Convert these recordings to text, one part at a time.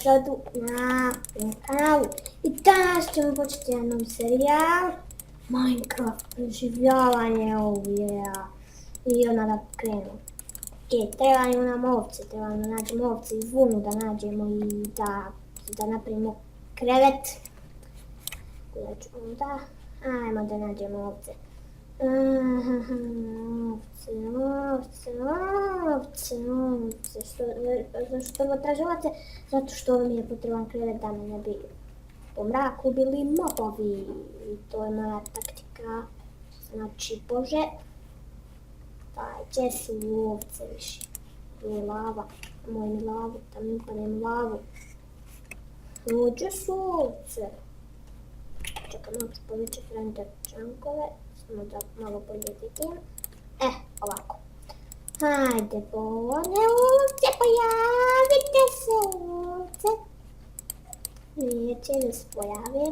dobrodošli na kanalu. I danas ćemo početi jedan novi serijal Minecraft preživljavanje I onda da krenemo. Trebaju nam ovce, trebamo da nađemo ovce i vunu da nađemo i da napravimo krevet. Ajmo da nađemo ovce. Ovce. Zašto ovo traži ovce? Zato što mi je potreban krevet da me ne bi po mraku bili mobovi. I to je moja taktika. Znači, Bože, gdje su ovce više? Gdje je lava? Moj mi lavu, tam ne upadem lavu. Gdje su ovce? Čekaj, malo ću povećati render čankove. Samo da malo bolje vidim. Ovako. Hajde, bolje ovce, pojavite se ovce. Neće da se pojave.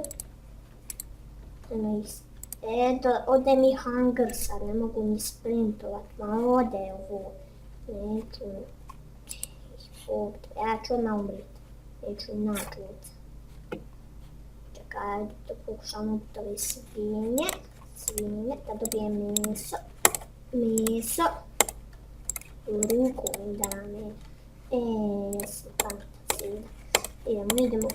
Ode mi hunger sad, ne mogu ni sprintovat, ma ode ovo. Neću ja ću odmah umrit. Neću naći ovce. Čekaj, da pokušam ubiti ove svinje, da dobijem meso, u ruku mi dame, jesam fantasida, idemo,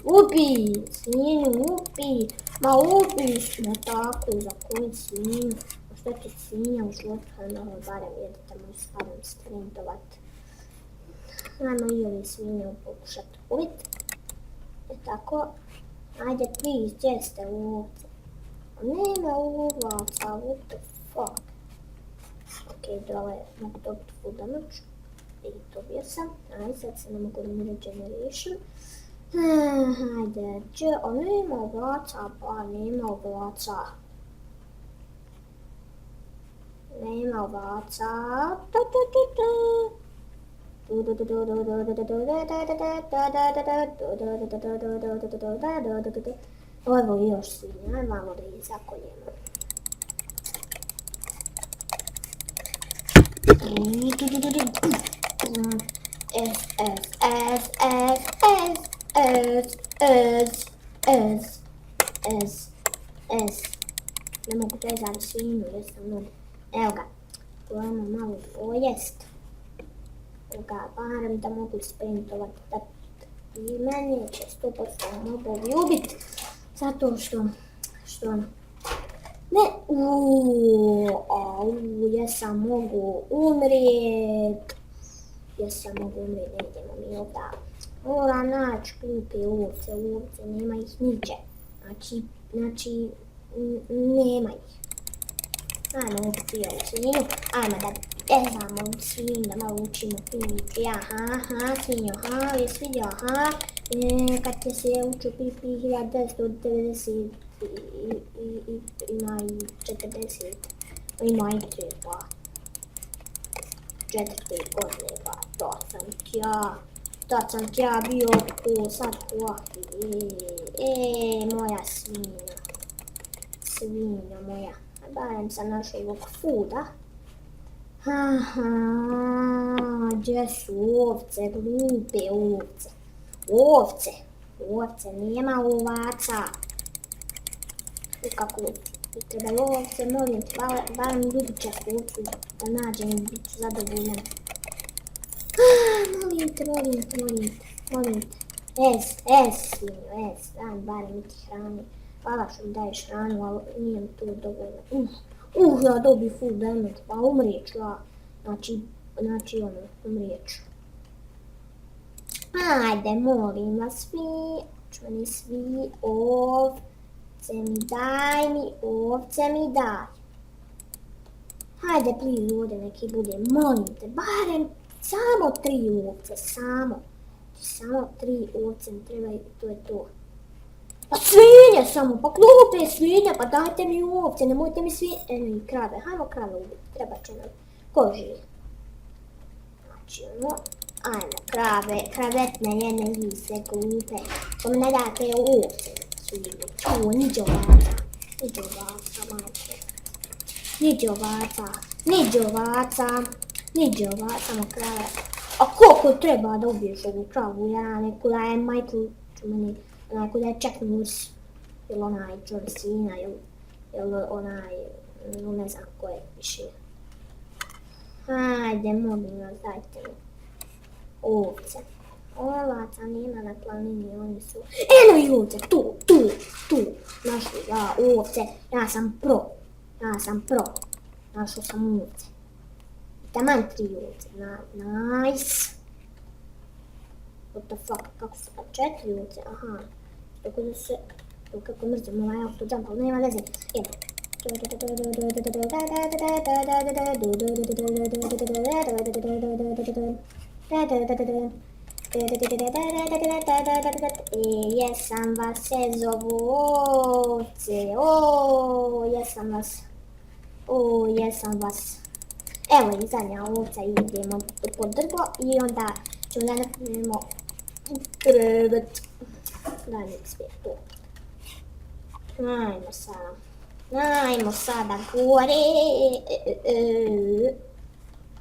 ubi, svinju, ubi, ma ubi, no tako, za koju svinju, što će svinja u životu, barem jedete mu spadam sprintovat. Ajmo i ove svinje pokušati ubiti. Tako. Ajde, please, gdje ste ovce? Nema ovaca, what the fuck? Ok, dole mogu dobiti full damage. I dobio sam. Ajde, sad se ne mogu da mi regeneration. Ajde, gdje? Nema ovaca, pa nema ovaca. Nema ovaca. Evo još svinja, malo da ih zakoljemo. Ne mogu prezati svinju, jesam nudi. Evo ga, pojemo malo pojest. Barem da mogu sprintovat, da i meni će 100% mobovi ubiti, zato što ne, jesam mogu umrijet, ne idemo mi ovdje, moram naći glupe ovce, nema ih niđe, znači, nema ih. Ajmo ubiti ovu svinju, ajmo da ezamo svinju, da malo učimo pipi, svinju, jesi vidio, kad će se uču pipi 1990 ima i 40, ima i 3, 4 godine, to sam tja bio ko sad moja svinja moja. Barem sam našao ovog fooda. Gdje su ovce, glupe ovce? Ovce, nema ovaca. Kako mi trebaju ovce, molim te, barem ljubičak ovcu da nađem i bit ću zadovoljan. Molim te. Svinju, daj barem ti hrani. Hvala što mi daješ hranu, ali nije mi to dovoljno. Ja dobi full damage, pa umrijeću ja. Znači umrijeću. Ajde, molim vas svi, ovce mi daj. Hajde, please, ovdje neki bude, molim te, barem samo 3 ovce, samo 3 ovce mi trebaju, to je to. Pa svinje samo, pa glupe svinje, pa dajte mi ovce, nemojte mi svinje, i krave, hajmo krave ubiti, treba će nam, ko živi? Znači ajmo kravetne jedne vise, glupe, to mi ne date ovce, svinje, niđe ovaca, majke, niđe ovaca, samo krave, A koliko treba da ubiješ ovu kravu? Ja neku da je Michael, onako da je Chuck Norris, ili onaj John Cena, ili onaj, ne znam ko je više. Hajde, molim vas, dajte mi. Ovce. Ovaca nema na planini, oni su... Eno i ovce, tu. Našli, ja, ovce, ja sam pro. Našao sam ovce. Taman 3 ovce, nice. What the fuck, kako su pa 4 ovce, aha. Tako da se, kako mrzim ovaj auto-jump, ali nema veze. Evo. Jesam vas se zovu ovce, jesam vas. Evo i zadnja ovca, idemo pod drvo i onda ćemo da napravimo krevet. Daj mi sve to. Ajmo sada gore.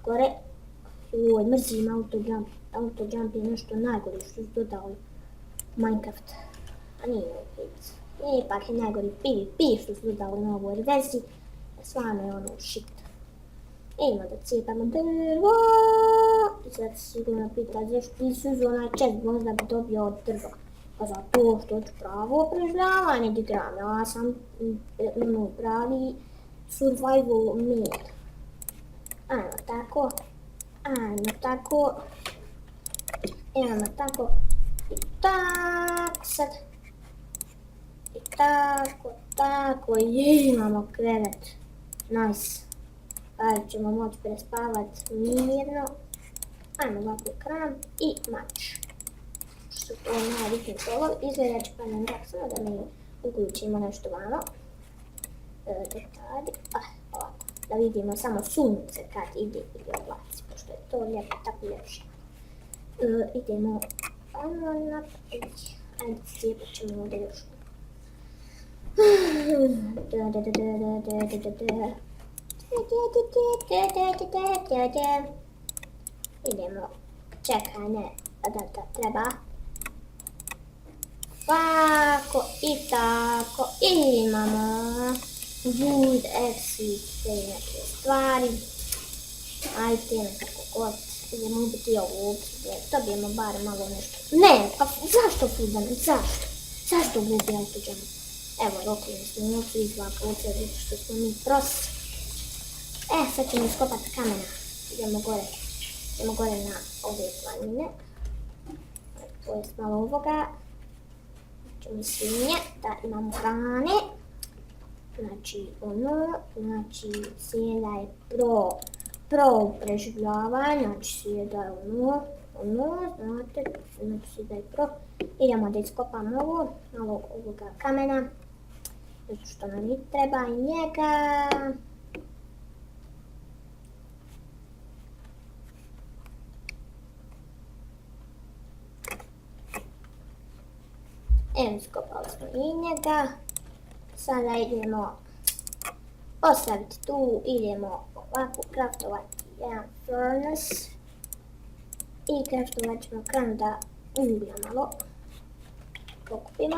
Gore. Joj, mrzim auto-jump. Auto-jump je nešto najgore što su dodali Minecraft. A nije opet. Ipak je najgori PvP što su dodali na ovoj verziji. Stvarno je ono shit. Idemo da cijepamo drvo. I sad se sigurno pita zašto nisu uz onaj chest, možda bi dobio od drva. Pa zato što ću pravo preživljavanje da igram. Ja sam pravi survival mode. Ajmo tako. Idemo tako. I tak sad. I tako. Imamo krevet. Nice. Ajde ćemo moći prespavat mirno. Ajmo ovako ekran i mač. Što to je najbitniji solov. Izgleda će pa nam tak samo da mi uključimo nešto vano. Detalji. Ovako. Da vidimo samo sunce kad ide i oblaci. Pošto je to lijepo, tako ljepše. Idemo naprijed. Ajde cijepat ćemo ovdje još. Idemo, čekaj, ne, da treba. Ovako i tako, imamo wood, exit, te neke stvari. Ajde, nekako god, idemo ubiti ovu ovcu, dobijemo bar malo nešto. Ne, pa zašto Fudan, zašto glupi auto-jump? Evo, rokujemo smo ovcu iz dva puta, zato što smo mi prosti. Sad ćemo iskopati kamena. Idemo gore na ove planine. To je malo ovoga. Ćemo svinje, da imamo hrane. Znači sjeda je pro preživljavanje, znači sjeda je znate, znači sjeda je pro. Idemo da iskopamo ovo, ovoga kamena. Zato što nam i treba i njega. Evo, iskopali smo i njega. Sada idemo postaviti tu, idemo ovako craftovati jedan furnace. I craftovat ćemo kranu da uglja malo pokupimo.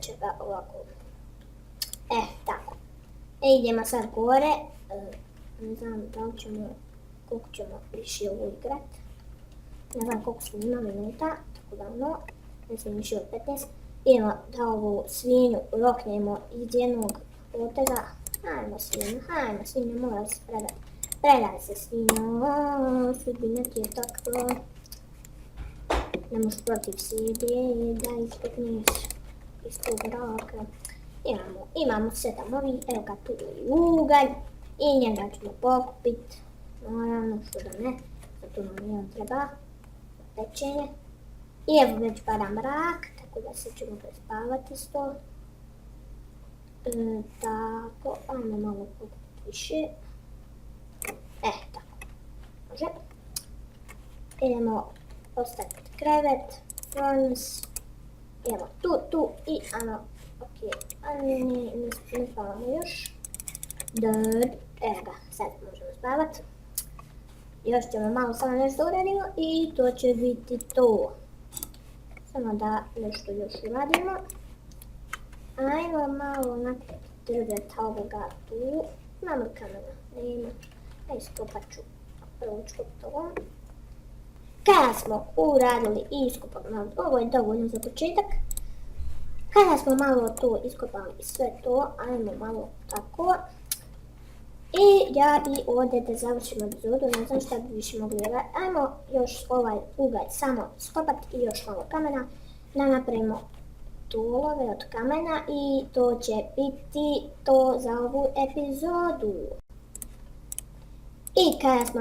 Čeka ovako. Tako. Idemo sad gore. Ne znam da li ćemo, koliko ćemo više ovo igrat. Ne znam koliko smo imali minuta, tako davno, mislim više od 15. Idemo da ovu svinju roknemo iz jednog poteza. Hajmo svinju, mora se predati. Predaj se svinju, sudbina ti je tako. Ne možeš protiv sebe da istekneš iz tog roka. Imamo 7 ovih, evo ga tu i ugalj. I njega ćemo pokupit, naravno što da ne, zato nam je on treba. Pečenje. I evo već pada mrak, tako da se ćemo prespavati isto. Tako, ajmo malo pokupiti više. Tako, može. Idemo postaviti krevet, furnace. Evo tu i ano, ok, ne spavamo još. Evo ga, sad možemo spavat. Još ćemo malo samo nešto uradimo i to će biti to. Samo da nešto još uradimo. Ajmo malo nakriti drveta ovoga tu. Imamo li kamena? Nema. Iskopat ću ručku to. Kada smo uradili i iskopali, ovo je dovoljno za početak. Kada smo malo to iskopali sve to, ajmo malo tako. I ja bi ovdje da završimo epizodu, ne znam šta bi više mogli raditi. Ajmo još ovaj ugalj samo iskopati i još malo kamena. Da napravimo stolove od kamena i to će biti to za ovu epizodu. I kada smo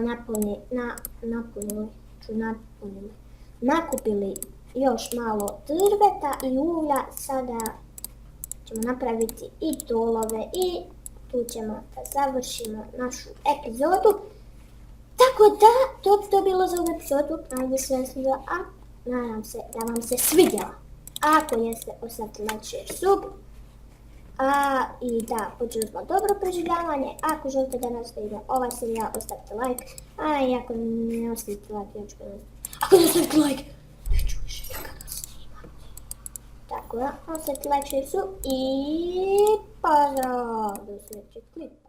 nakupili još malo drveta i uglja, sada ćemo napraviti i stolove i tu ćemo da završimo našu epizodu. Tako da, to bi to bilo za ovu epizodu. Nadam se da vam se svidjela. Ako jeste, ostavite like, share, sub. I da, počeli smo dobro preživljavanje. Ako želite da nastavimo ovaj serijal, ostavite like. I ako ne ostavite like, ja ću ga nastaviti. Ako ne ostavite like, neću više nikada snimati. Tako da, ostavite like, share, sub i pozdrav do sljedećeg klipa.